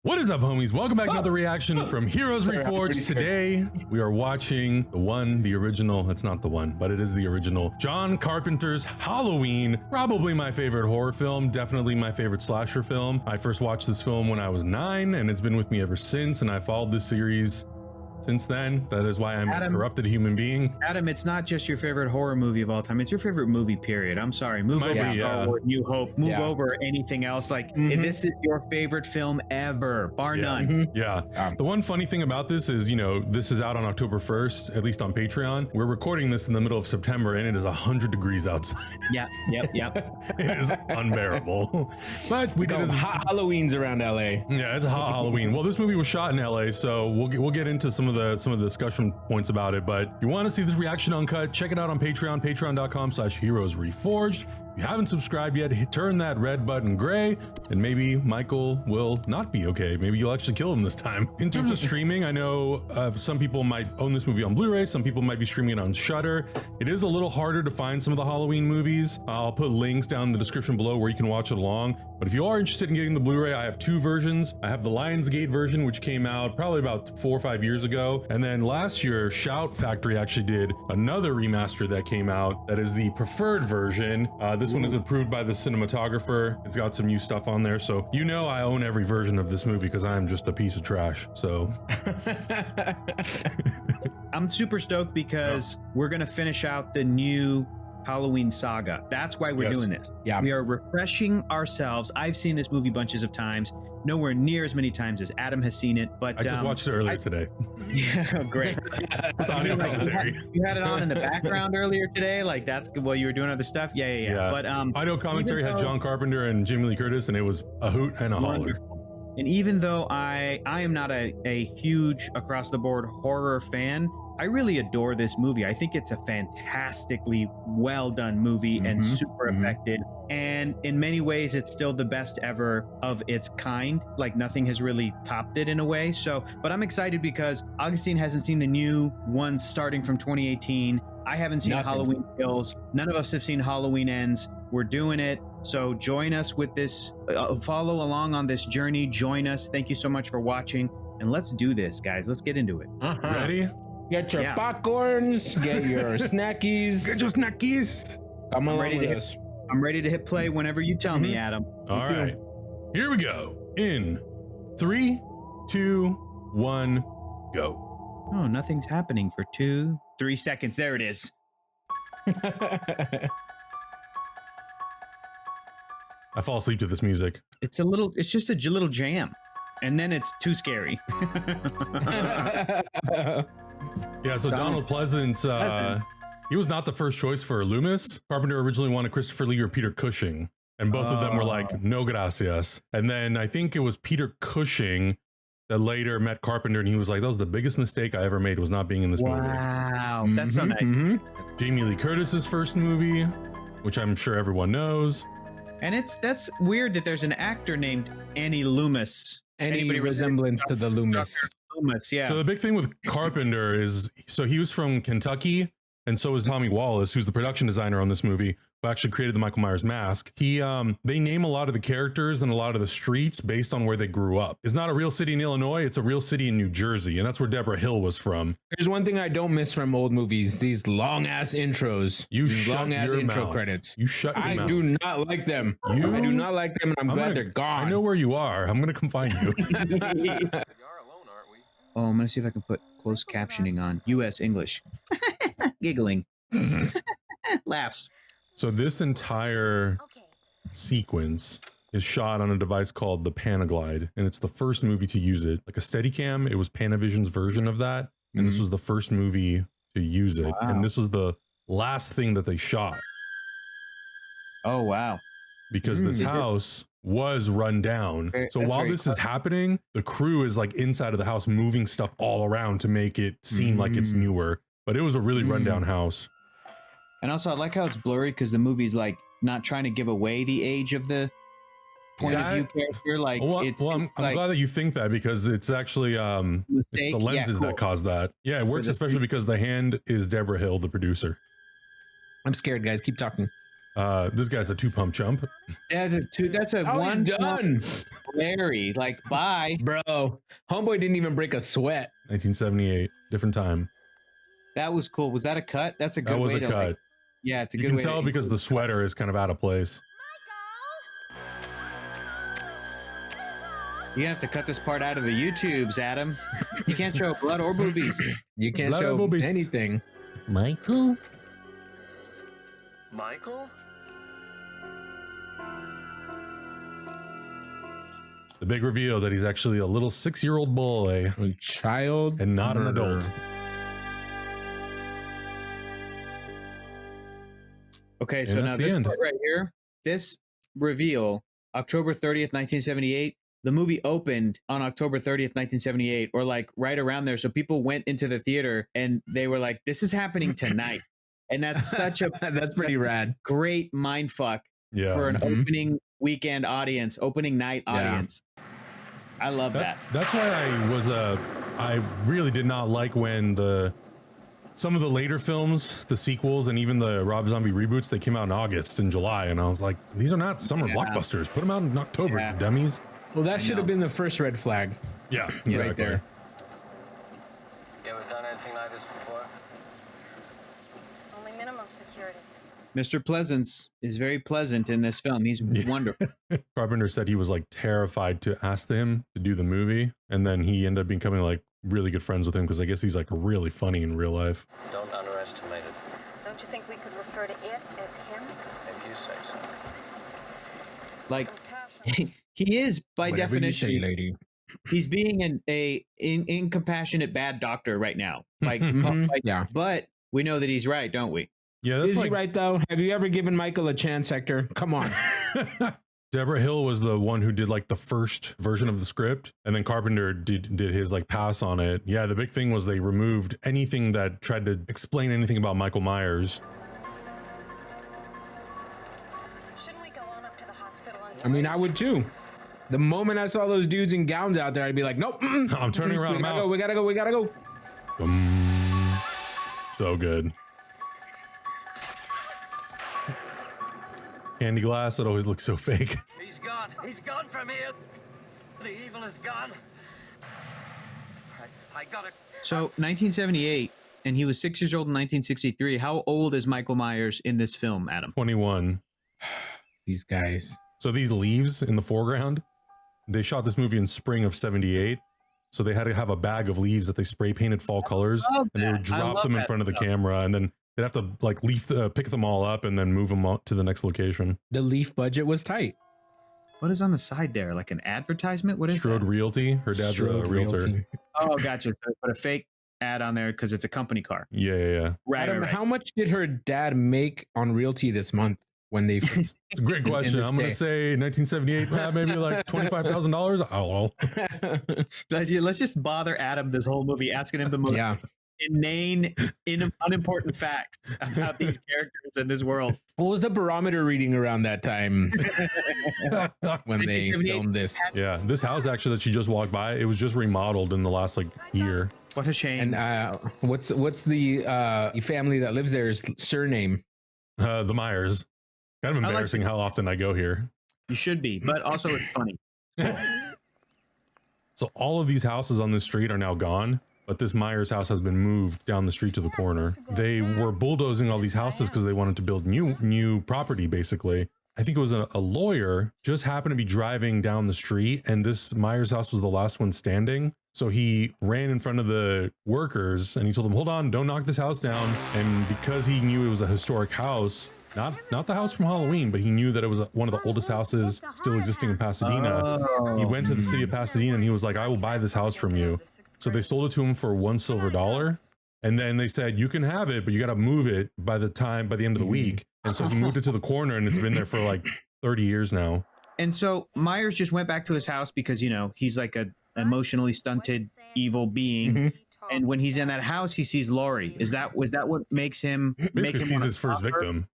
What is up, homies? Welcome back to another reaction from Heroes Reforged. Today, we are watching the original, it's not the one, but it is the original, John Carpenter's Halloween. Probably my favorite horror film, definitely my favorite slasher film. I first watched this film when I was 9, and it's been with me ever since, and I followed this series since then. That is why I'm a corrupted human being. Adam, it's not just your favorite horror movie of all time. It's your favorite movie, period. I'm sorry. Move over Star Wars, New Hope. Move over anything else. Like, this is your favorite film ever, bar none. The one funny thing about this is, you know, this is out on October 1st, at least on Patreon. We're recording this in the middle of September, and it is 100 degrees outside. It is unbearable. But we did hot Halloween's around LA. Yeah, it's a hot Halloween. Well, this movie was shot in LA, so we'll get into some of the discussion points about it. But if you want to see this reaction uncut, check it out on Patreon, patreon.com/heroesreforged. If you haven't subscribed yet, turn that red button gray, and maybe Michael will not be okay. Maybe you'll actually kill him this time. In terms of streaming, I know some people might own this movie on Blu-ray, some people might be streaming it on Shudder. It is a little harder to find some of the Halloween movies. I'll put links down in the description below where you can watch it along. But if you are interested in getting the Blu-ray, I have two versions. I have the Lionsgate version, which came out probably about 4 or 5 years ago. And then last year, Shout Factory actually did another remaster that came out. That is the preferred version. This one is approved by the cinematographer. It's got some new stuff on there. So you know I own every version of this movie because I am just a piece of trash. So I'm super stoked because we're going to finish out the new Halloween saga. That's why we're doing this. We are refreshing ourselves. I've seen this movie bunches of times, nowhere near as many times as Adam has seen it, but I just watched it earlier today. Yeah, great. With audio commentary. You had it on in the background earlier today, like that's good while you were doing other stuff. Yeah. But audio commentary had John Carpenter and Jamie Lee Curtis, and it was a hoot and a holler. And even though I am not a huge across the board horror fan, I really adore this movie. I think it's a fantastically well done movie and super effective. And in many ways, it's still the best ever of its kind. Like nothing has really topped it in a way. So, but I'm excited because Augustine hasn't seen the new ones starting from 2018. I haven't seen Halloween Kills. None of us have seen Halloween Ends. We're doing it. So join us with this, follow along on this journey. Join us. Thank you so much for watching. And let's do this, guys. Let's get into it. Ready? Get your popcorns, get your snackies. Get your snackies. I'm ready to hit. I'm ready to hit play whenever you tell me, Adam. All right. Here we go. In 3, 2, 1, go. Oh, nothing's happening for 2, 3 seconds. There it is. I fall asleep to this music. It's just a little jam. And then it's too scary. Yeah, so Donald Pleasance, he was not the first choice for Loomis. Carpenter originally wanted Christopher Lee or Peter Cushing, and both of them were like, no gracias. And then I think it was Peter Cushing that later met Carpenter, and he was like, that was the biggest mistake I ever made, was not being in this movie. Wow, that's so nice. Jamie Lee Curtis's first movie, which I'm sure everyone knows. And that's weird that there's an actor named Annie Loomis. Anybody resemblance to the Loomis. Loomis, yeah. So the big thing with Carpenter is, so he was from Kentucky, and so is Tommy Wallace, who's the production designer on this movie, who actually created the Michael Myers mask. They name a lot of the characters and a lot of the streets based on where they grew up. It's not a real city in Illinois, it's a real city in New Jersey, and that's where Deborah Hill was from. There's one thing I don't miss from old movies, these long ass intros. These long ass intro credits. You shut your mouth. I do not like them. I do not like them, and I'm glad they're gone. I know where you are. I'm gonna come find you. Oh, I'm gonna see if I can put closed captioning on. U.S. English. Giggling. Laughs. So this entire sequence is shot on a device called the Panaglide, and it's the first movie to use it. Like a Steadicam, it was Panavision's version of that, and this was the first movie to use it, and this was the last thing that they shot. Oh, wow. Because this house was run down. So while this is happening, the crew is like inside of the house moving stuff all around to make it seem like it's newer. But it was a really rundown house. And also, I like how it's blurry because the movie's like not trying to give away the age of the point of view character. Like, I'm glad that you think that, because it's actually it's the lenses that cause that. Yeah, it works especially because the hand is Deborah Hill, the producer. I'm scared, guys. Keep talking. This guy's a 2-pump chump. That's a Oh, one he's done. Larry. Like, bye. Bro, homeboy didn't even break a sweat. 1978, different time. That was cool. Was that a cut? That's a good That was way a to, cut. like, yeah, it's a You good can way tell to because the sweater is kind of out of place. You're gonna have to cut this part out of the YouTubes, Adam. You can't show blood or boobies. You can't Blood or show boobies. anything. Michael? Michael? The big reveal that he's actually a little 6-year-old boy A child and not an murderer. adult. Okay, so And now that's the this end. part right here, this reveal, October 30th, 1978. The movie opened on October 30th, 1978, or like right around there. So people went into the theater and they were like, this is happening tonight. And that's such a That's pretty rad. great mind fuck Yeah. for an Mhm. opening weekend audience, opening night Yeah. audience. I love that. That's why I really did not like when some of the later films, the sequels, and even the Rob Zombie reboots, they came out in August and July, and I was like, these are not summer Yeah. blockbusters. Put them out in October, Yeah. you dummies. Well, that I should know. have been the first red flag. Yeah, exactly. Right there. You ever done anything like this before? Only minimum security. Mr. Pleasance is very pleasant in this film. He's Yeah. wonderful. Carpenter said he was like terrified to ask him to do the movie, and then he ended up becoming like really good friends with him because I guess he's like really funny in real life. Don't underestimate it, Don't you think we could refer to it as him? if you say so. Like, Compassion. he is, by Whatever you definition, say, lady. he's being an incompassionate bad doctor right now. Like, Mhm. like, Yeah. but we know that he's right, don't we? Yeah, that's Is like he right though? Have you ever given Michael a chance, Hector? Come on. Deborah Hill was the one who did like the first version of the script, and then Carpenter did his like pass on it. Yeah, the big thing was they removed anything that tried to explain anything about Michael Myers. Shouldn't we go on up to the hospital and I mean, I would too. The moment I saw those dudes in gowns out there, I'd be like, nope. I'm turning around. I'm out. We gotta go. We gotta go. So good. Candy glass, it always looks so fake. He's gone. He's gone from here. The evil is gone. I got it. So 1978, and he was 6 years old in 1963. How old is Michael Myers in this film, Adam? 21. These guys. So these leaves in the foreground, they shot this movie in spring of 78. So they had to have a bag of leaves that they spray painted fall colors, love and they would that. I drop love them in that front of the stuff. camera, and then they'd have to like pick them all up and then move them out to the next location. The leaf budget was tight. What is on the side there? Like an advertisement? What is Strode that? Realty, her dad's a Strode realtor. Realty. Oh, gotcha. So put a fake ad on there because it's a company car. Yeah. Right, Adam, right, right. how much did her dad make on Realty this month when they? It's a great question. this I'm going to say 1978, maybe like $25,000. I don't know. Let's just bother Adam this whole movie, asking him the most Yeah. inane, unimportant facts about these characters in this world. What was the barometer reading around that time when they 1978. filmed this? Yeah, this house actually that she just walked by, it was just remodeled in the last like year. What a shame. And what's the family that lives there's surname? The Myers. Kind of like embarrassing it. how often I go here. You should be, but also it's funny. So all of these houses on this street are now gone, but this Myers house has been moved down the street to the corner. They were bulldozing all these houses because they wanted to build new property, basically. I think it was a lawyer just happened to be driving down the street, and this Myers house was the last one standing. So he ran in front of the workers and he told them, hold on, don't knock this house down. And because he knew it was a historic house, not the house from Halloween, but he knew that it was one of the oldest houses still existing in Pasadena. He went to the city of Pasadena and he was like, I will buy this house from you. So they sold it to him for $1 silver. And then they said, you can have it, but you got to move it by the end of the week. And so he moved it to the corner and it's been there for like 30 years now. And so Myers just went back to his house because, you know, he's like a emotionally stunted evil being. Mhm. And when he's in that house, he sees Laurie. Was that what makes him Basically, he's wanna his first stop her? victim.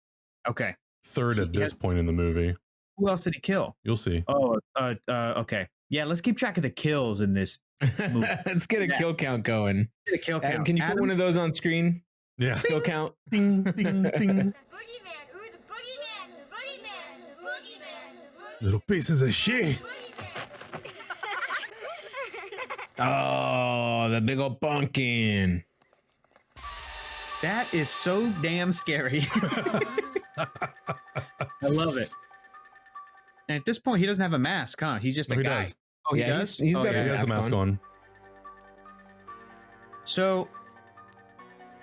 Okay. Third at this point in the movie. Who else did he kill? You'll see. Oh, okay. Yeah, let's keep track of the kills in this movie. Let's get a kill count going. The kill Adam, count. can you put one of those on screen? Yeah. Kill count. Ding, ding, ding. The boogeyman! Ooh, the boogeyman! Little pieces of shit. Oh, the big old pumpkin. That is so damn scary. I love it. And at this point, he doesn't have a mask, huh? He's just a He guy. does. Oh, he Yeah, does? he's Oh, got yeah. He has the mask on. So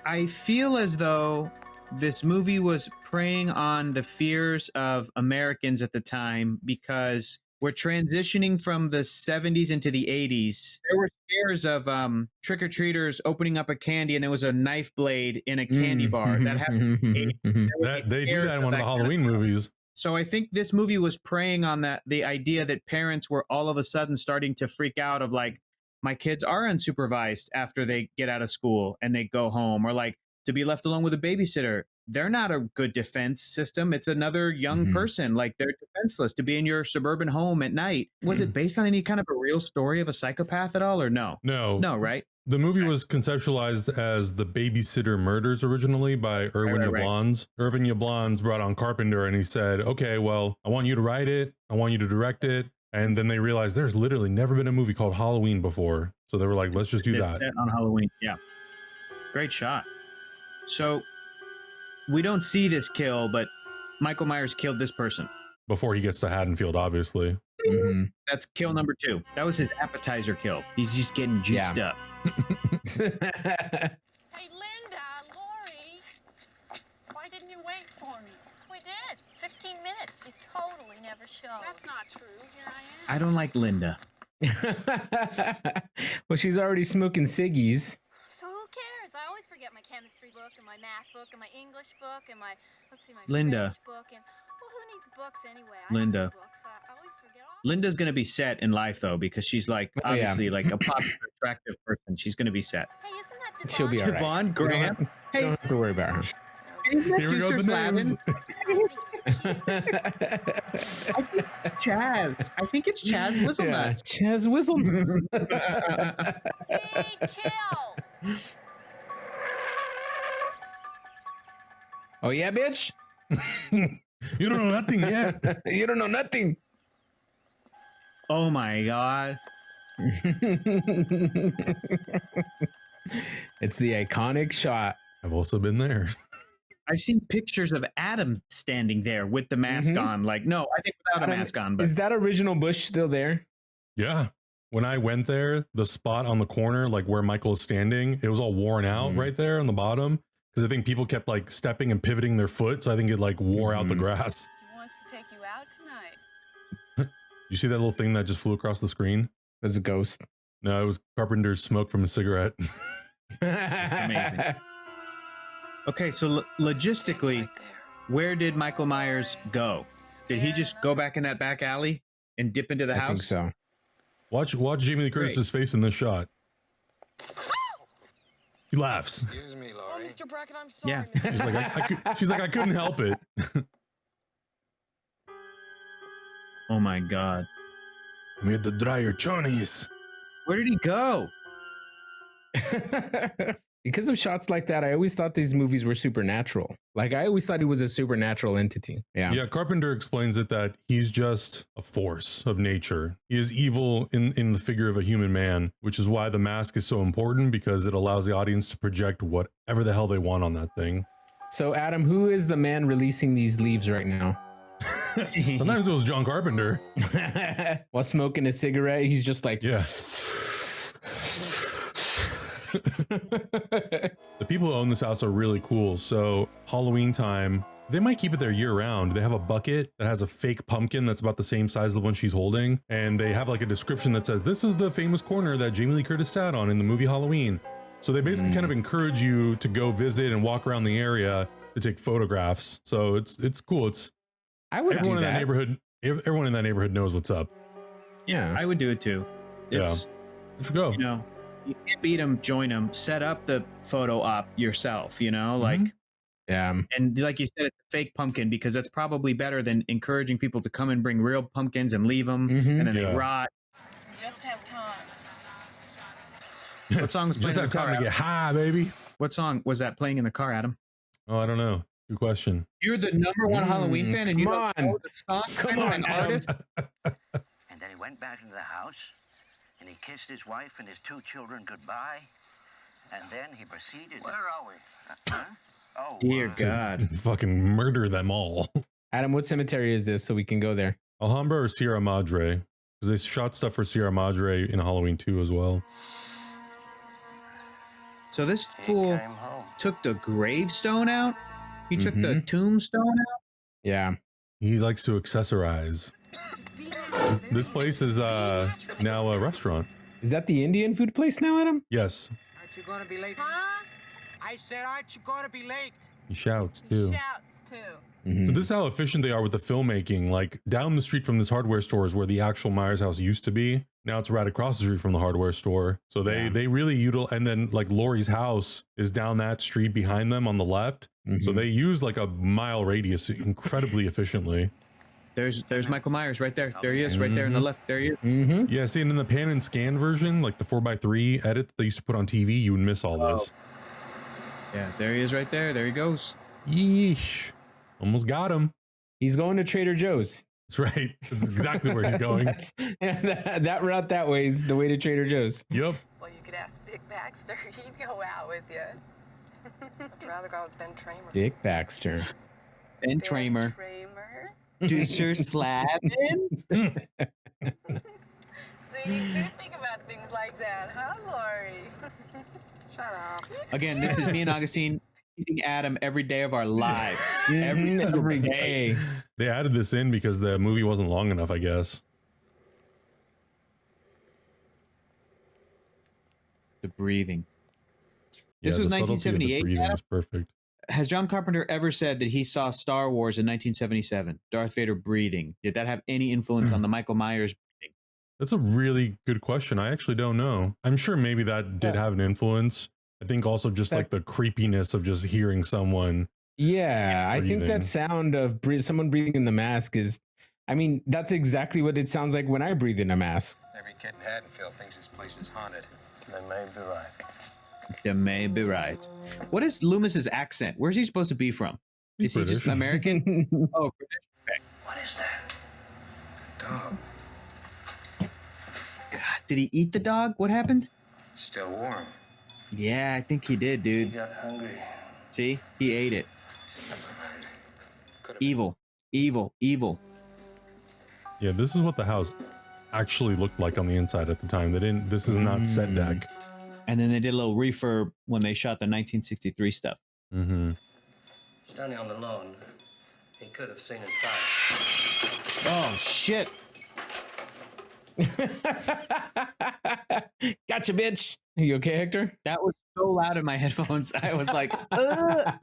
I feel as though this movie was preying on the fears of Americans at the time because we're transitioning from the 70s into the 80s. There were scares of trick-or-treaters opening up a candy and there was a knife blade in a candy bar. That happened in the 80s. There would be They do scares that in of one of the kind Halloween movies. So I think this movie was preying on the idea that parents were all of a sudden starting to freak out of like, my kids are unsupervised after they get out of school and they go home, or like to be left alone with a babysitter. They're not a good defense system. It's another young person. Like they're defenseless to be in your suburban home at night. Was it based on any kind of a real story of a psychopath at all or no? No. No, right? The movie was conceptualized as The Babysitter Murders originally by Irwin Yablans. Irvin Yablans brought on Carpenter and he said, okay, well, I want you to write it. I want you to direct it. And then they realized there's literally never been a movie called Halloween before. So they were like, let's just do It's that. set on Halloween. Yeah. Great shot. So we don't see this kill, but Michael Myers killed this person. Before he gets to Haddonfield, obviously. That's kill number 2. That was his appetizer kill. He's just getting juiced up. Hey, Linda, Lori, why didn't you wait for me? We did. 15 minutes. You totally never showed. That's not true. Here I am. I don't like Linda. Well, she's already smoking ciggies. So who cares? I always forget my chemistry book and my math book and my English book and my, let's see, my Linda. French book. And, well, who needs books anyway? Linda. I don't need books. I always forget all. Linda's going to be set in life, though, because she's like, obviously, like a popular, attractive person. She's going to be set. Hey, isn't that Devon? She'll be all right. Devon Graham. You don't have to worry about her. Isn't Here we go with the news. I think it's Chaz. I think it's Chaz Whistlenut. Chaz Whistlenut. Speed kills. Oh, yeah, bitch? You don't know nothing yet. You don't know nothing. Oh, my God. It's the iconic shot. I've also been there. I've seen pictures of Adam standing there with the mask on. Like, no, I think without a mask on. But Is that original bush still there? Yeah. When I went there, the spot on the corner, like where Michael is standing, it was all worn out right there on the bottom. Because I think people kept like stepping and pivoting their foot. So I think it like wore out the grass. He wants to take you out tonight. You see that little thing that just flew across the screen? There's a ghost. No, it was Carpenter's smoke from a cigarette. amazing. Okay, so logistically, where did Michael Myers go? Did he just go back in that back alley and dip into the I house? think so. Watch Jamie Lee Curtis's face in this shot. He laughs. Excuse me, Oh, Laurie. Mr. Brackett, I'm sorry. Yeah. She's like, I couldn't help it. Oh my God. Made the dryer chonies. Where did he go? Because of shots like that, I always thought these movies were supernatural. Like, I always thought he was a supernatural entity. Yeah, Carpenter explains it that he's just a force of nature. He is evil in the figure of a human man, which is why the mask is so important, because it allows the audience to project whatever the hell they want on that thing. So, Adam, who is the man releasing these leaves right now? Sometimes it was John Carpenter. While smoking a cigarette, he's just like, Yeah. The people who own this house are really cool. So Halloween time, they might keep it there year round. They have a bucket that has a fake pumpkin that's about the same size as the one she's holding. And they have like a description that says, this is the famous corner that Jamie Lee Curtis sat on in the movie Halloween. So they basically kind of encourage you to go visit and walk around the area to take photographs. So it's cool. I would Everyone do in that neighborhood, everyone in that neighborhood knows what's up. Yeah. I would do it too. It's, You should go. you know, you can't beat them, join them, set up the photo op yourself, you know, like, Yeah. and like you said, it's a fake pumpkin because that's probably better than encouraging people to come and bring real pumpkins and leave them and then they rot. Just have time. What song was playing Just in the have car? time to get high, baby. What song was that playing in the car, Adam? Oh, I don't know. Good question. You're the number one Halloween fan, and you come don't on. know the song Come title on, and Adam. artist. And then he went back into the house, and he kissed his wife and his 2 children goodbye, and then he proceeded... Where are we? Huh? Oh, Dear God. Fucking murder them all. Adam, what cemetery is this so we can go there? Alhambra or Sierra Madre? Because they shot stuff for Sierra Madre in Halloween 2 as well. So this He fool came home. took the gravestone out. He took the tombstone out. Yeah. He likes to accessorize. This place is now a restaurant. Is that the Indian food place now, Adam? Yes. Aren't you gonna be late? Huh? I said, aren't you gonna be late? He shouts too. Shouts too. So this is how efficient they are with the filmmaking. Like down the street from this hardware store is where the actual Myers house used to be. Now it's right across the street from the hardware store. So they really utilize, and then like Laurie's house is down that street behind them on the left. So they use like a mile radius incredibly efficiently. There's Michael Myers right there. There he is, right there on the left. There he is. Yeah, see, and in the pan and scan version, like the 4x3 edit that they used to put on TV, you would miss all this. Yeah, there he is right there. There he goes. Yeesh. Almost got him. He's going to Trader Joe's. That's right. That's exactly where he's going. that route that way is the way to Trader Joe's. Yep. Well, you could ask Dick Baxter. He'd go out with you. I'd rather go with Ben Tramer. Dick Baxter. Ben Tramer. Kramer. Deucer Slavin. See, you do think about things like that, huh, Lori? Shut up. Again, this is me and Augustine teasing Adam every day of our lives. Every day. They added this in because the movie wasn't long enough, I guess. The breathing. This Yeah, was the subtlety of the 1978. breathing Adam? was perfect. Has John Carpenter ever said that he saw Star Wars in 1977? Darth Vader breathing. Did that have any influence on the Michael Myers breathing? That's a really good question. I actually don't know. I'm sure maybe that did have an influence. I think also just like the creepiness of just hearing someone. Yeah, I think that sound of someone breathing in the mask is, I mean, that's exactly what it sounds like when I breathe in a mask. Every kid in Haddonfield thinks this place is haunted. They may be right. You may be right. What is Loomis's accent? Where's he supposed to be from? He's Is he just British. American? Oh, British. Okay. What is that? It's a dog. God, did he eat the dog? What happened? It's still warm. Yeah, I think he did, He dude. got hungry. See? He ate it. Could've Evil. Evil. Evil. Yeah, this is what the house actually looked like on the inside at the time. They didn't. This is not set deck. And then they did a little refurb when they shot the 1963 stuff. Standing on the lawn, he could have seen inside. Oh, shit. Gotcha, bitch. Are you okay, Hector? That was so loud in my headphones. I was like, ugh.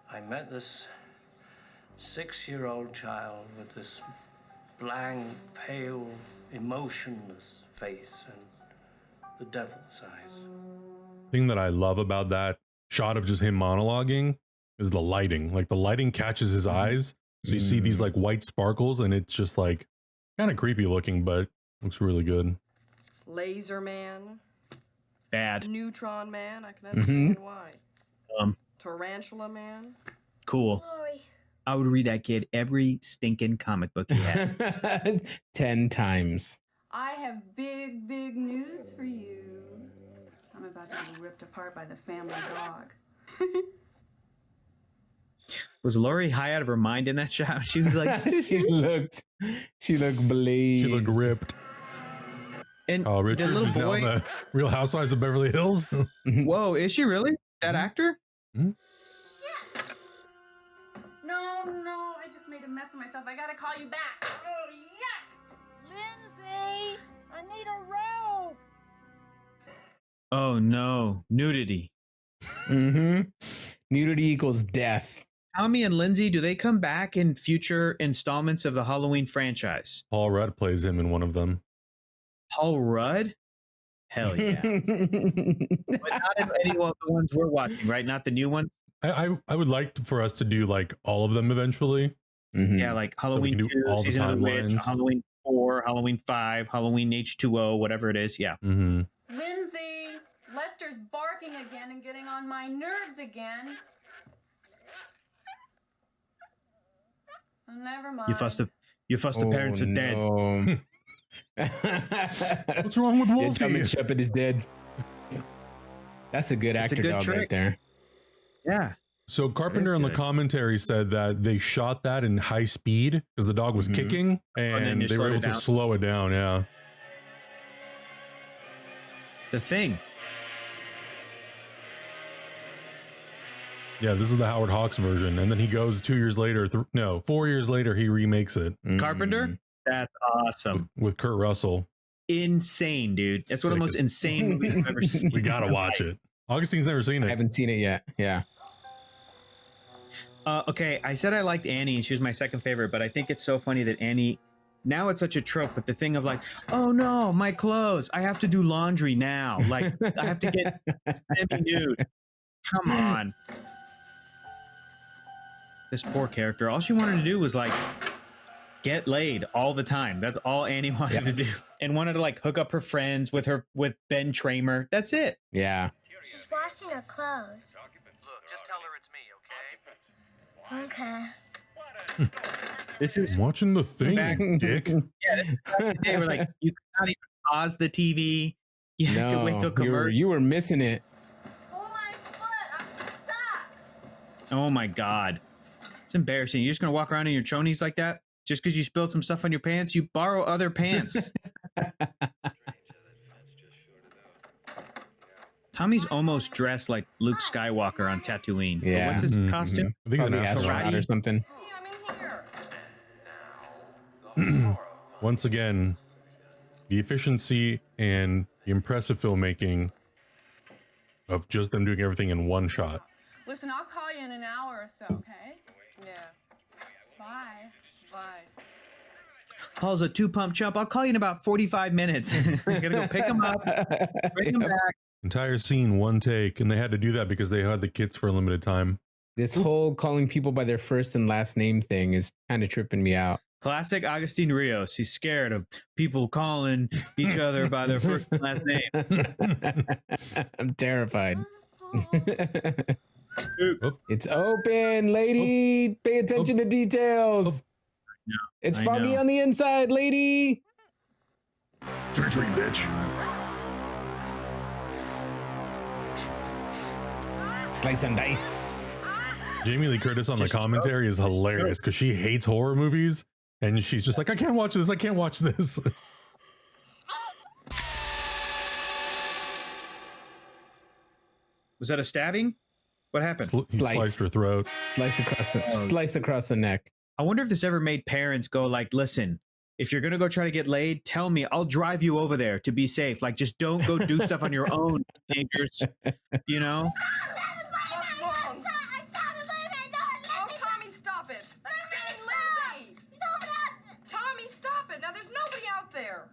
I met this 6-year-old child with this blank, pale, emotionless face and the devil's eyes. Thing that I love about that shot of just him monologuing is the lighting. Like the lighting catches his eyes, so you see these like white sparkles, and it's just like kind of creepy looking, but looks really good. Laser Man. Bad. Neutron Man. I can understand why. Tarantula Man. Cool. I would read that kid every stinking comic book he had. 10 times. I have big, big news for you. I'm about to be ripped apart by the family dog. Was Lori high out of her mind in that shot? She was like, she looked blazed. She looked ripped. and Oh, the Richards little is now boy. in the Real Housewives of Beverly Hills. Whoa, is she really that actor? No, I just made a mess of myself. I gotta call you back. Oh, yuck! Lindsay, I need a rope. Oh no, nudity. Nudity equals death. Tommy and Lindsay, do they come back in future installments of the Halloween franchise? Paul Rudd plays him in one of them. Paul Rudd? Hell yeah. But not in any of the ones we're watching, right? Not the new ones? I would like for us to do like all of them eventually. Yeah, like So we Halloween can do 2, all the Season of the Witch, timelines. Halloween 4, Halloween 5, Halloween H2O, whatever it is. Yeah. Lindsay, Lester's barking again and getting on my nerves again. Oh, never mind. You fussed the parents are dead. What's wrong with Wolfie? German Shepherd is dead. That's a good actor dog right there. Yeah. So Carpenter on the commentary said that they shot that in high speed because the dog was kicking, and they were able to slow it down. Yeah. The Thing. Yeah, this is the Howard Hawks version, and then he goes 2 years later. 4 years later, he remakes it. Carpenter. That's awesome. With Kurt Russell. Insane, dude. That's one of the most insane movies I've ever seen. We gotta watch it. Augustine's never seen it. I haven't seen it yet. Yeah. Okay, I said I liked Annie, and she was my second favorite, but I think it's so funny that Annie, now it's such a trope, but the thing of like, oh no, my clothes, I have to do laundry now. Like, I have to get semi-nude. Come on. This poor character, all she wanted to do was like, get laid all the time. That's all Annie wanted to do. And wanted to like hook up her friends with Ben Tramer. That's it. Yeah. She's washing her clothes. Look, just tell her it's me, okay? Okay. This is watching The Thing, dick. Yeah, they were like, you cannot even pause the TV. You have to wait till commercial. You were missing it. Oh my foot! I'm stuck. Oh my God. It's embarrassing. You're just gonna walk around in your chonies like that? Just because you spilled some stuff on your pants? You borrow other pants. Tommy's almost dressed like Luke Skywalker on Tatooine. Yeah. But what's his costume? I think he's an astronaut or something. Once again, the efficiency and the impressive filmmaking of just them doing everything in one shot. Listen, I'll call you in an hour or so, okay? Yeah. Bye. Bye. Paul's a two-pump chump. I'll call you in about 45 minutes. I gotta go pick him up, bring him back. Entire scene, one take, and they had to do that because they had the kids for a limited time. This whole calling people by their first and last name thing is kind of tripping me out. Classic Agustin Rios. He's scared of people calling each other by their first and last name. I'm terrified. It's open, lady. Pay attention to details. No, it's foggy on the inside, lady. Trick or treat, bitch. Slice and dice. Jamie Lee Curtis on the commentary is hilarious because she hates horror movies, and she's just like, I can't watch this. I can't watch this. Was that a stabbing? What happened? Sliced her throat. Slice across the neck. I wonder if this ever made parents go like, listen, if you're going to go try to get laid, tell me, I'll drive you over there to be safe. Like, just don't go do stuff on your own, teenagers, you know? What's wrong? Oh, Tommy, stop it. Lindsay. Tommy, stop it. Now, there's nobody out there.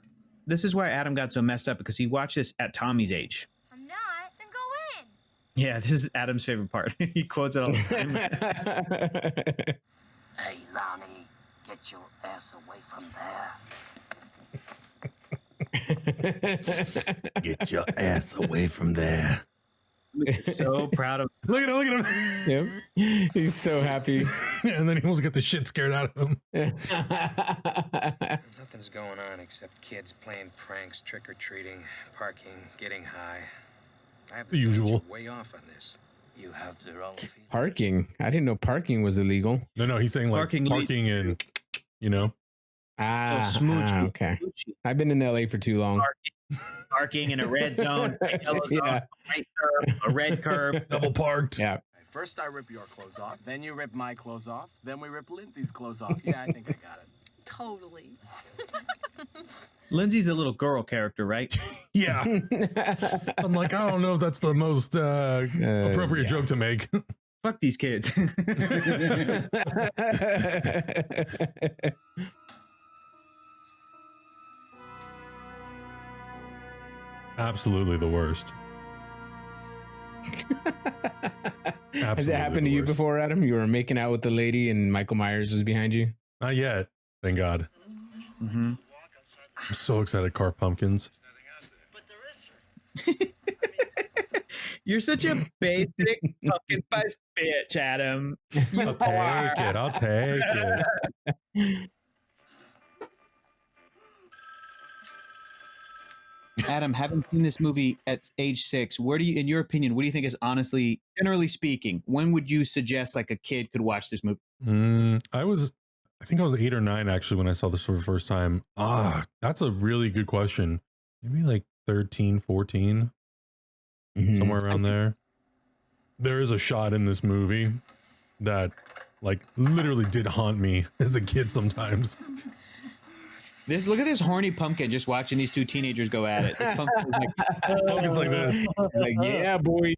This is why Adam got so messed up, because he watched this at Tommy's age. I'm not. Then go in. Yeah, this is Adam's favorite part. He quotes it all the time. Hey, Lonnie, get your ass away from there. Get your ass away from there. So proud of him. Look at him. Yep. He's so happy. And then he almost got the shit scared out of him. Nothing's going on except kids playing pranks, trick-or-treating, parking, getting high. I have the usual. Way off on this. You have the wrong feeling. Parking. I didn't know parking was illegal. No, he's saying like parking and, you know. Okay. I've been in LA for too long. Parking in a red zone, a yellow zone, a white curb, a red curb, double parked. Yeah. First I rip your clothes off, then you rip my clothes off, then we rip Lindsay's clothes off. Yeah, I think I got it. Totally. Lindsay's a little girl character, right? Yeah. I'm like, I don't know if that's the most appropriate joke to make. Fuck these kids. Absolutely the worst. Has it happened to you before, Adam? You were making out with the lady and Michael Myers was behind you? Not yet. Thank God. Mm-hmm. I'm so excited. Carp Pumpkins. You're such a basic pumpkin spice bitch, Adam. I'll take it. I'll take it. Adam, having seen this movie at age 6, where do you, in your opinion, what do you think is honestly, generally speaking, when would you suggest like a kid could watch this movie? I think I was 8 or 9 actually when I saw this for the first time. That's a really good question. Maybe like 13, 14, somewhere around there. There is a shot in this movie that like literally did haunt me as a kid sometimes. Look at this horny pumpkin just watching these two teenagers go at it. This pumpkin is like, pumpkin's like this. Like, yeah, boy.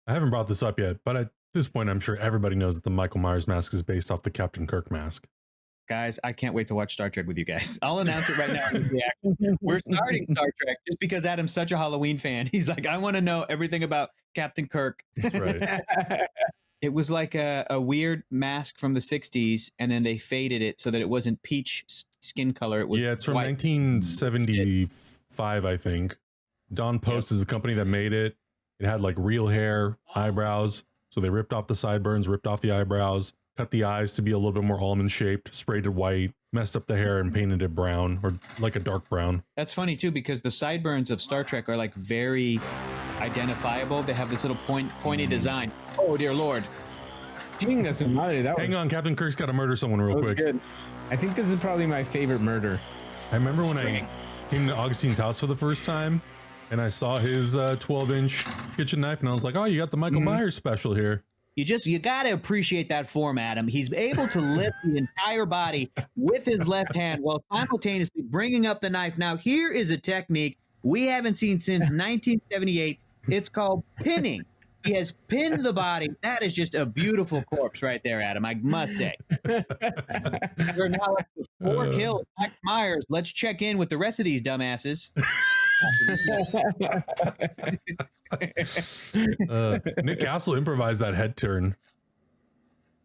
I haven't brought this up yet, but at this point, I'm sure everybody knows that the Michael Myers mask is based off the Captain Kirk mask. Guys, I can't wait to watch Star Trek with you guys. I'll announce it right now. We're starting Star Trek just because Adam's such a Halloween fan. He's like, I want to know everything about Captain Kirk. That's right. It was like a weird mask from the 60s, and then they faded it so that it wasn't peach skin color. It was it's from white. 1975, I think. Don Post is the company that made it. It had like real hair, eyebrows. So they ripped off the sideburns, ripped off the eyebrows, cut the eyes to be a little bit more almond shaped, sprayed it white, messed up the hair and painted it brown, or like a dark brown. That's funny too, because the sideburns of Star Trek are like very identifiable. They have this little pointy design. Oh dear Lord. Hang on, Captain Kirk's got to murder someone real quick. Good. I think this is probably my favorite murder. I remember when I came to Augustin's house for the first time and I saw his 12-inch kitchen knife and I was like, oh, you got the Michael Myers special here. You got to appreciate that form, Adam. He's able to lift the entire body with his left hand while simultaneously bringing up the knife. Now, here is a technique we haven't seen since 1978. It's called pinning. He has pinned the body. That is just a beautiful corpse right there, Adam, I must say. We're now up to 4 kills. Mike Myers, let's check in with the rest of these dumbasses. Nick Castle improvised that head turn.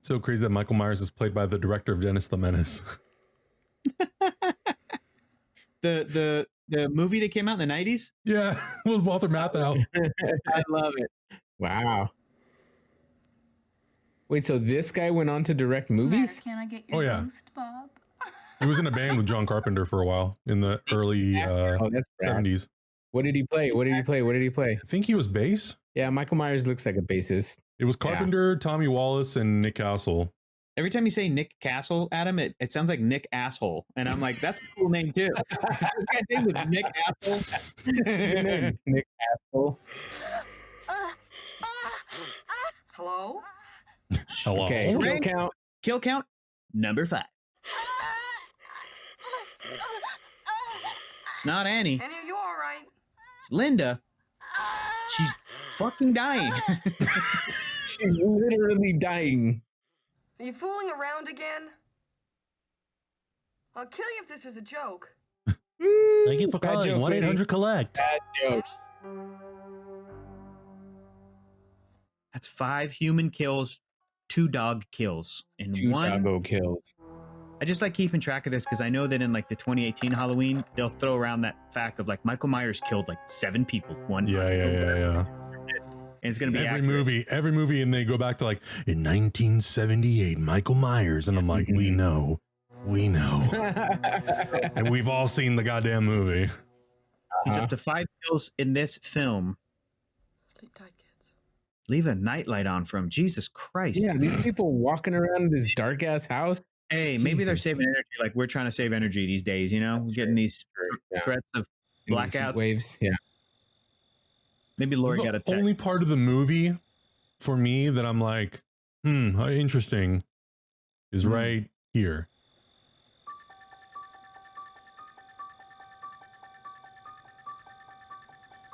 So crazy that Michael Myers is played by the director of Dennis the Menace. The movie that came out in the 90s? Yeah, with Walter Matthau. I love it. Wow. Wait, so this guy went on to direct movies? Can I get your ghost, Bob? He was in a band with John Carpenter for a while in the early 70s. What did he play? I think he was bass. Yeah, Michael Myers looks like a bassist. It was Carpenter, Tommy Wallace, and Nick Castle. Every time you say Nick Castle, Adam, it sounds like Nick Asshole. And I'm like, that's a cool name too. This guy's name was Nick Asshole. Nick Asshole. Hello? Hello. Okay, Kill count number 5. It's not Annie. Annie, are you all right? It's Linda. She's fucking dying. She's literally dying. Are you fooling around again? I'll kill you if this is a joke. Thank you for calling 1-800-COLLECT. Bad joke. That's 5 human kills, 2 dog kills, and 2 1 doggo kills. I just like keeping track of this because I know that in like the 2018 Halloween, they'll throw around that fact of like Michael Myers killed like 7 people one time. Yeah. And it's gonna be every movie, and they go back to like in 1978, Michael Myers, and I'm like, we know, and we've all seen the goddamn movie. He's up to 5 kills in this film. Sleep tight, kids. Leave a nightlight on for him. Jesus Christ. Yeah, these people walking around this dark ass house. Hey, maybe they're saving energy like we're trying to save energy these days, you know? We're getting these threats of blackouts. Waves, yeah. Maybe Lori got a text. The only part of the movie for me that I'm like, how interesting is right here.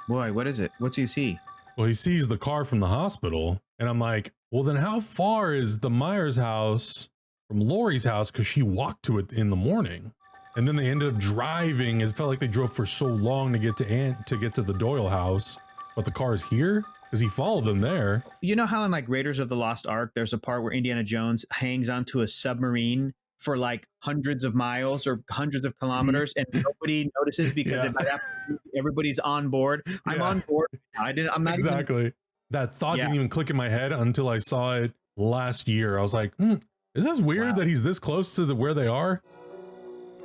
Boy, what is it? What's he see? Well, he sees the car from the hospital, and I'm like, well, then how far is the Myers house from Lori's house? Because she walked to it in the morning, and then they ended up driving. It felt like they drove for so long to get to the Doyle house, but the car's here because he followed them there. You know how in like Raiders of the Lost Ark, there's a part where Indiana Jones hangs onto a submarine for like hundreds of miles or hundreds of kilometers, and nobody notices because by that point, everybody's on board. I'm on board. I'm not exactly. That thought didn't even click in my head until I saw it last year. I was like, is this weird that he's this close to where they are?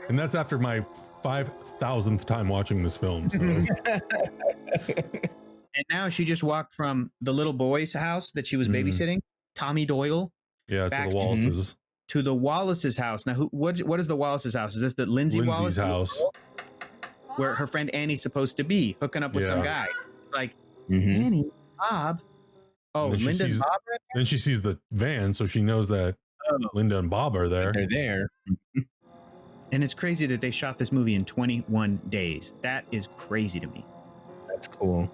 And that's after my 5,000th time watching this film. So. And now she just walked from the little boy's house that she was babysitting, Tommy Doyle. Yeah, to the Wallaces. To the Wallace's house. Now, what is the Wallace's house? Is this the Lindsay's Wallace house? Where her friend Annie's supposed to be, hooking up with some guy. Like, Annie, Bob. Oh, Linda and Bob are there? Then she sees the van, so she knows that Linda and Bob are there. They're there. And it's crazy that they shot this movie in 21 days. That is crazy to me. That's cool.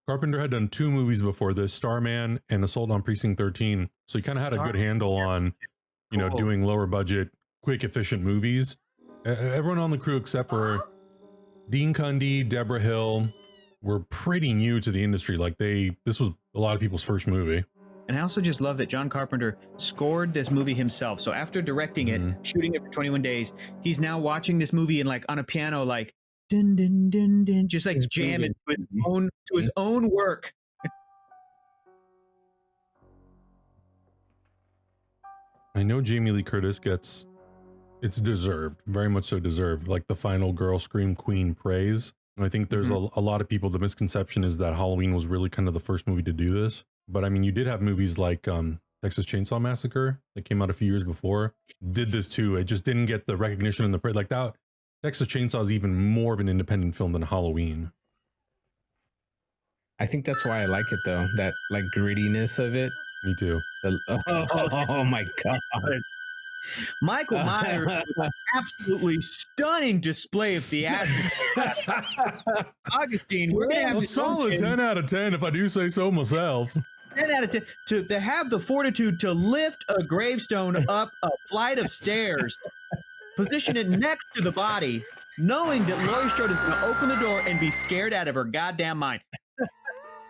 Carpenter had done 2 movies before this, Starman and Assault on Precinct 13. So he kind of had a good handle on, you know, doing lower budget, quick, efficient movies. Everyone on the crew except for Dean Cundy, Deborah Hill were pretty new to the industry. Like this was a lot of people's first movie. And I also just love that John Carpenter scored this movie himself. So after directing it, shooting it for 21 days, he's now watching this movie and like on a piano, like dun dun dun dun, just like jamming to his own work. I know Jamie Lee Curtis gets, it's deserved, very much so deserved, like the final girl scream queen praise. And I think there's a lot of people, the misconception is that Halloween was really kind of the first movie to do this. But I mean, you did have movies like Texas Chainsaw Massacre that came out a few years before, did this too. It just didn't get the recognition and the praise like that. Texas Chainsaw is even more of an independent film than Halloween. I think that's why I like it though. That like grittiness of it. Me too. Oh my God. Michael Myers was an absolutely stunning display of theatrics. Augustine, we're gonna have a solid 10 out of 10 if I do say so myself. 10 out of 10 to have the fortitude to lift a gravestone up a flight of stairs, position it next to the body, knowing that Laurie Strode is going to open the door and be scared out of her goddamn mind.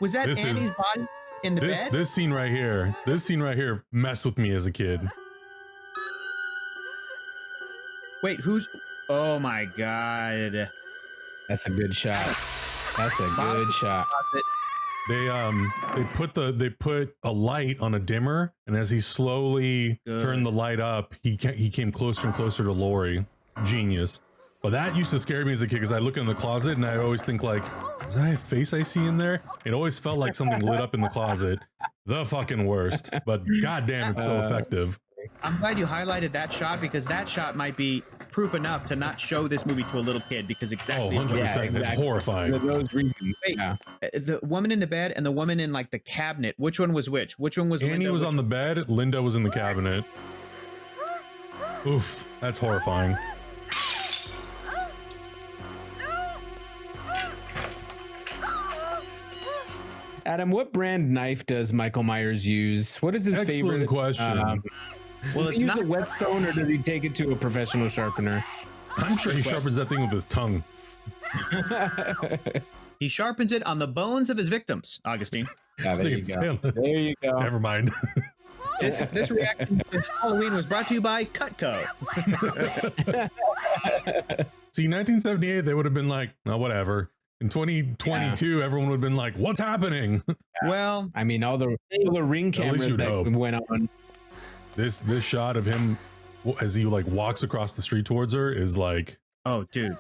Was that Annie's body in the bed? This scene right here messed with me as a kid. Wait, oh my God. That's a good shot. That's a good shot. They put a light on a dimmer, and as he slowly turned the light up, he came closer and closer to Laurie. Genius. But that used to scare me as a kid because I look in the closet and I always think like, is that a face I see in there? It always felt like something lit up in the closet. The fucking worst. But goddamn, it's so effective. I'm glad you highlighted that shot because that shot might be proof enough to not show this movie to a little kid because exactly. 100%. It's horrifying. For those reasons. Wait, the woman in the bed and the woman in like the cabinet. Which one was which? Which one was Annie Linda? was on the bed. Linda was in the cabinet. Oof, that's horrifying. Adam, what brand knife does Michael Myers use? What is his favorite? Excellent question. Does he use a whetstone or does he take it to a professional sharpener? I'm sure he sharpens that thing with his tongue. He sharpens it on the bones of his victims, Augustine. Yeah, there you go. There you go. Never mind. This reaction to Halloween was brought to you by Cutco. See, 1978, they would have been like, oh, whatever. In 2022, everyone would have been like, what's happening? Well, I mean, all the ring cameras that went on. This shot of him as he like walks across the street towards her is like, oh, dude.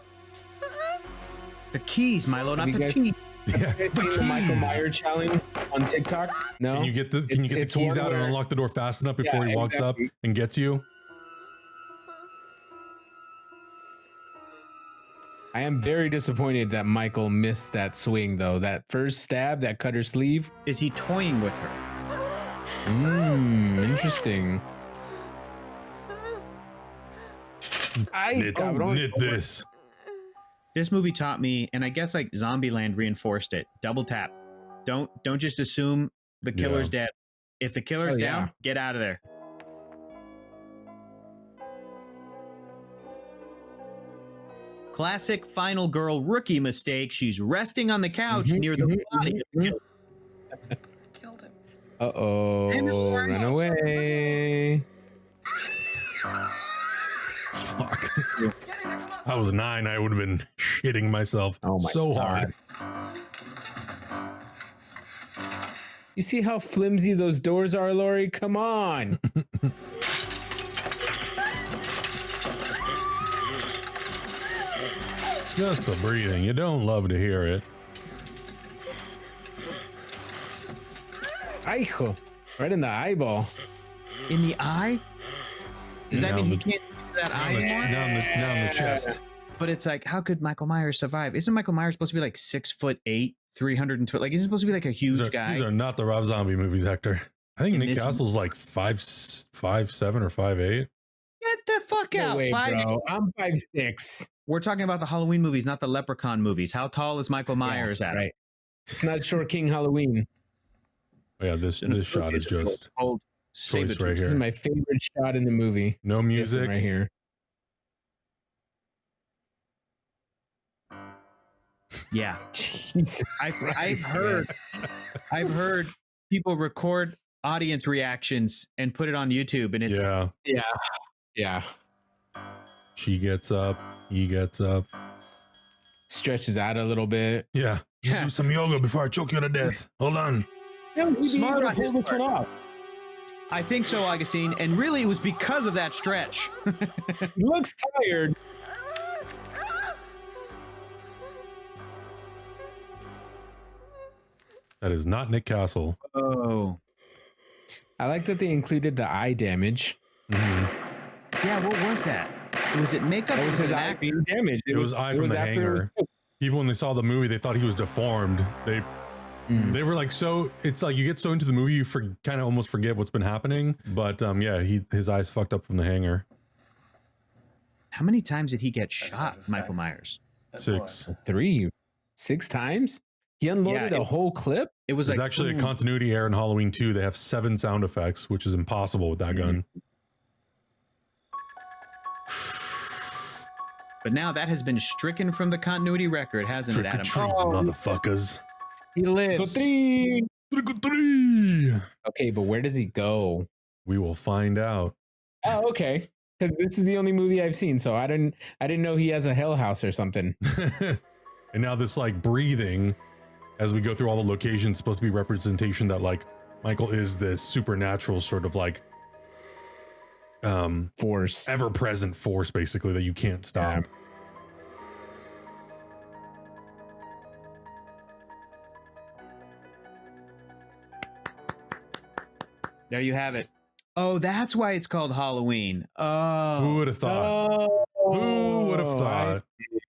The keys, Milo, not the keys. Yeah, it's the Michael Myers challenge on TikTok. No, can you get the keys out and unlock the door fast enough before he walks up and gets you? I am very disappointed that Michael missed that swing, though. That first stab that cut her sleeve. Is he toying with her? Interesting. Knit this. This movie taught me, and I guess like Zombieland reinforced it. Double tap. Don't just assume the killer's dead. If the killer's down, get out of there. Classic final girl rookie mistake. She's resting on the couch near the body. Killed him. Uh-oh. Run away. fuck. I was 9. I would have been shitting myself so hard. You see how flimsy those doors are, Lori? Come on. Just the breathing. You don't love to hear it. Aijo. Right in the eyeball. In the eye? Does that mean he can't do that eye anymore? Down the chest. But it's like, how could Michael Myers survive? Isn't Michael Myers supposed to be like 6'8", 320? Like, he's supposed to be like a huge guy. These are not the Rob Zombie movies, Hector. I think Nick Castle's like 5'7" or 5'8". Get the fuck out. Wait, bro. I'm 5'6". We're talking about the Halloween movies, not the Leprechaun movies. How tall is Michael Myers at? Right. It's not Short King Halloween. Oh, yeah, this shot is just choice right here. This is my favorite shot in the movie. No music. Right here. Yeah. I've heard people record audience reactions and put it on YouTube, and it's yeah. She gets up, he gets up, stretches out a little bit. Yeah. Do some yoga before I choke you to death. Hold on. Smart on his part. I think so, Augustine, and really it was because of that stretch. He looks tired. That is not Nick Castle. Oh. I like that they included the eye damage. Mm-hmm. Yeah, what was that? Was it makeup? That was his eye being damaged. It was eye from the hanger. People, when they saw the movie, they thought he was deformed. They were like, so it's like you get so into the movie, you kind of almost forget what's been happening. But yeah, his eyes fucked up from the hanger. How many times did he get shot, Michael Myers? 6. 6 times? He unloaded a whole clip? It was like actually a continuity error in Halloween 2. They have 7 sound effects, which is impossible with that gun. But now that has been stricken from the continuity record, hasn't it, Adam? Motherfuckers. He lives. Okay, but where does he go? We will find out. Oh, okay. Because this is the only movie I've seen, so I didn't know he has a hell house or something. And now this like breathing, as we go through all the locations, supposed to be representation that like Michael is this supernatural sort of like force, ever-present force, basically, that you can't stop. There you have it. Oh, that's why it's called Halloween. Oh. Who would have thought? Who would have thought?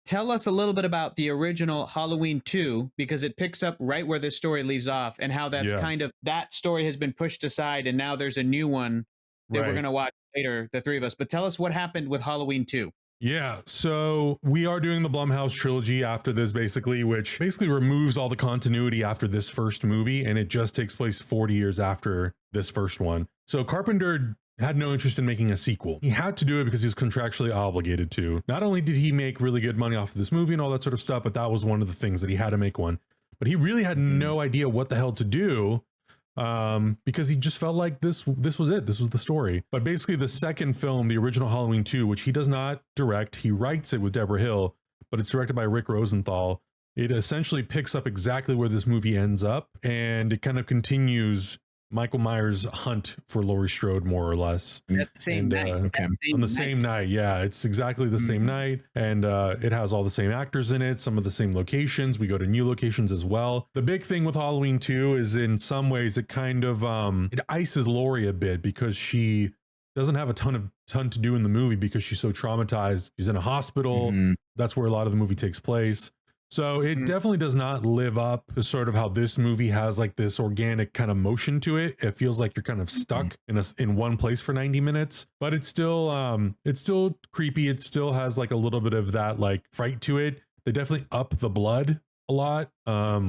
Tell us a little bit about the original Halloween 2, because it picks up right where this story leaves off, and how that's kind of, that story has been pushed aside, and now there's a new one that we're going to watch later, the three of us. But tell us what happened with Halloween 2. Yeah, so we are doing the Blumhouse trilogy after this, basically, which basically removes all the continuity after this first movie, and it just takes place 40 years after this first one. So Carpenter had no interest in making a sequel. He had to do it because he was contractually obligated to. Not only did he make really good money off of this movie and all that sort of stuff, but that was one of the things that he had to make one. But he really had no idea what the hell to do, because he just felt like this was it. This was the story. But basically the second film, the original Halloween 2, which he does not direct, he writes it with Deborah Hill, but it's directed by Rick Rosenthal. It essentially picks up exactly where this movie ends up, and it kind of continues Michael Myers' hunt for Laurie Strode, more or less. That same night. On the same night, yeah. It's exactly the same night, and it has all the same actors in it, some of the same locations. We go to new locations as well. The big thing with Halloween 2 is, in some ways, it kind of it ices Laurie a bit, because she doesn't have a ton to do in the movie because she's so traumatized. She's in a hospital. That's where a lot of the movie takes place. So it definitely does not live up to sort of how this movie has like this organic kind of motion to it. It feels like you're kind of stuck in one place for 90 minutes, but it's still creepy. It still has like a little bit of that like fright to it. They definitely up the blood a lot,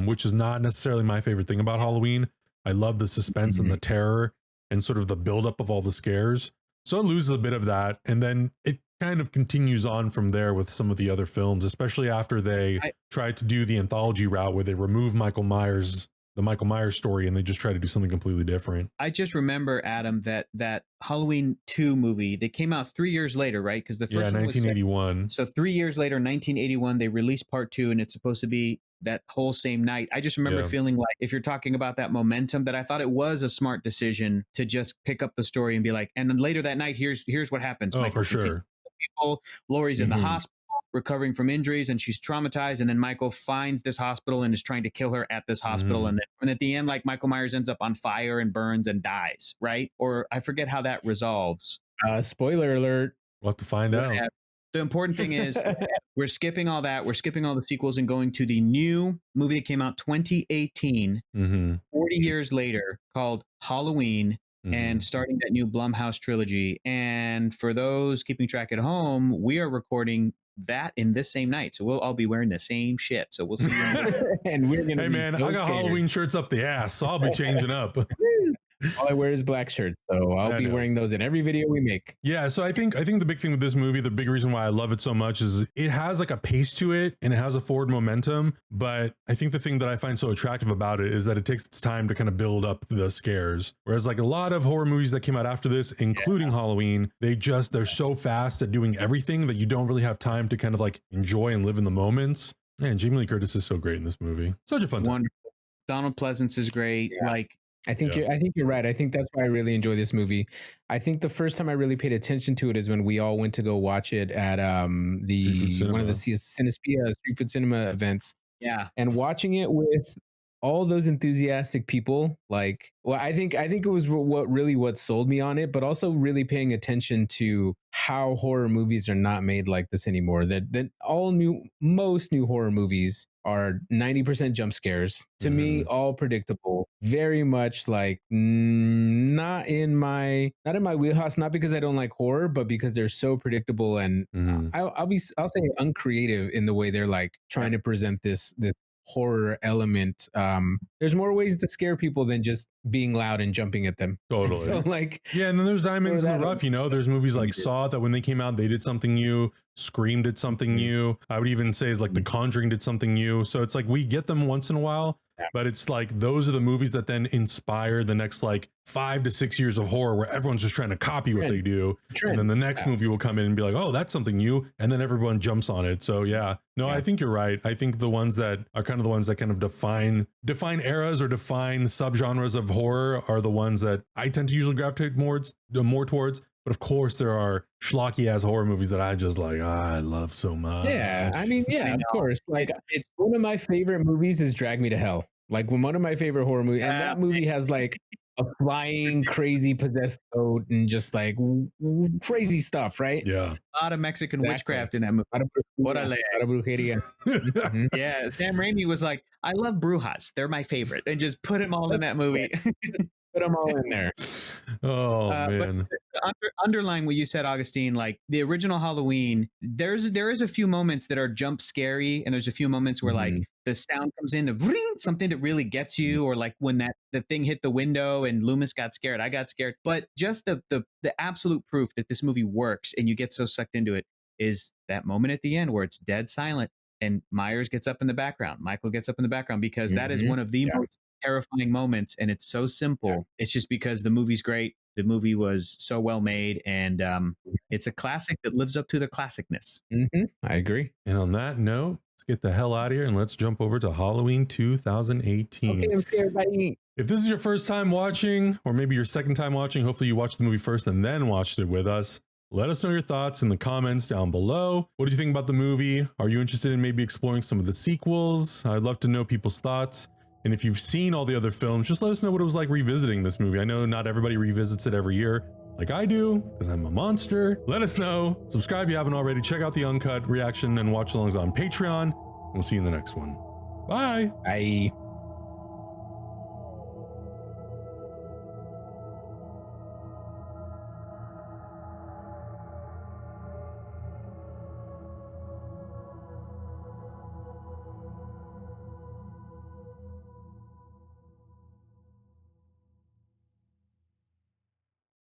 which is not necessarily my favorite thing about Halloween. I love the suspense and the terror and sort of the buildup of all the scares. So it loses a bit of that, and then it kind of continues on from there with some of the other films, especially after they try to do the anthology route where they remove Michael Myers, the Michael Myers story and they just try to do something completely different. I just remember, Adam, that Halloween 2 movie, they came out 3 years later, right? Because the first one was 1981. So 3 years later, 1981, they released part 2, and it's supposed to be that whole same night. I just remember feeling like, if you're talking about that momentum, that I thought it was a smart decision to just pick up the story and be like, and then later that night, here's what happens. Oh, Michael for sure. People, Laurie's in the hospital, recovering from injuries, and she's traumatized, and then Michael finds this hospital and is trying to kill her at this hospital, and at the end, like, Michael Myers ends up on fire and burns and dies, right? Or I forget how that resolves. Spoiler alert. We'll have to find out. The important thing is we're skipping all that. We're skipping all the sequels and going to the new movie that came out 2018, 40 years later, called Halloween, and starting that new Blumhouse trilogy. And for those keeping track at home, we are recording that in this same night. So we'll all be wearing the same shit. So we'll see you. And we're gonna hey man, I got Halloween shirts up the ass, so I'll be changing up. All I wear is black shirts, so I'll be wearing those in every video we make. Yeah, so I think the big thing with this movie, the big reason why I love it so much is it has like a pace to it and it has a forward momentum. But I think the thing that I find so attractive about it is that it takes its time to kind of build up the scares. Whereas like a lot of horror movies that came out after this, including Halloween, they're so fast at doing everything that you don't really have time to kind of like enjoy and live in the moments. Man, Jamie Lee Curtis is so great in this movie. Such a fun time. Wonderful. Donald Pleasance is great. Like, I think you're right. I think that's why I really enjoy this movie. I think the first time I really paid attention to it is when we all went to go watch it at one of the Cinespia Street Food Cinema events. Yeah. And watching it with all those enthusiastic people, like, well, I think it was what sold me on it, but also really paying attention to how horror movies are not made like this anymore. That most new horror movies are 90% jump scares. To me, all predictable, very much like not in my wheelhouse, not because I don't like horror, but because they're so predictable, and I'll say uncreative in the way they're like trying to present this horror element. There's more ways to scare people than just being loud and jumping at them. Totally. So like, yeah, and then there's diamonds in the rough, you know. There's movies like Saw that when they came out, they did something new. Scream did something new. I would even say like The Conjuring did something new. So it's like we get them once in a while, but it's like those are the movies that then inspire the next like 5 to 6 years of horror where everyone's just trying to copy what they do. And then the next movie will come in and be like, oh, that's something new. And then everyone jumps on it. So yeah, no, I think you're right. I think the ones that are kind of the ones that kind of define eras or define subgenres of horror are the ones that I tend to usually gravitate more towards. But of course, there are schlocky ass horror movies that I just like, I love so much. Yeah, I mean, yeah, of course. Like, it's one of my favorite movies is Drag Me to Hell. Like, one of my favorite horror movies, and that movie has like a flying, crazy possessed goat and just like crazy stuff, right? Yeah, a lot of Mexican witchcraft in that movie. Yeah, Sam Raimi was like, I love brujas; they're my favorite, and just put them all in that movie. Put them all in there. Oh man! But underlying what you said, Augustine, like the original Halloween, there is a few moments that are jump scary, and there's a few moments where like the sound comes in, the ring, something that really gets you, or like when the thing hit the window and Loomis got scared, I got scared. But just the absolute proof that this movie works and you get so sucked into it is that moment at the end where it's dead silent and Myers gets up in the background, Michael gets up in the background, because that is one of the most terrifying moments, and it's so simple. It's just because the movie's great, the movie was so well made, and it's a classic that lives up to the classicness. I agree. And on that note, let's get the hell out of here and let's jump over to Halloween 2018. Okay, I'm scared by you. If this is your first time watching, or maybe your second time watching, hopefully you watched the movie first and then watched it with us. Let us know your thoughts in the comments down below. What did you think about the movie? Are you interested in maybe exploring some of the sequels? I'd love to know people's thoughts. And if you've seen all the other films, just let us know what it was like revisiting this movie. I know not everybody revisits it every year like I do, because I'm a monster. Let us know. Subscribe if you haven't already. Check out the uncut reaction and watch alongs on Patreon. We'll see you in the next one. Bye. Bye.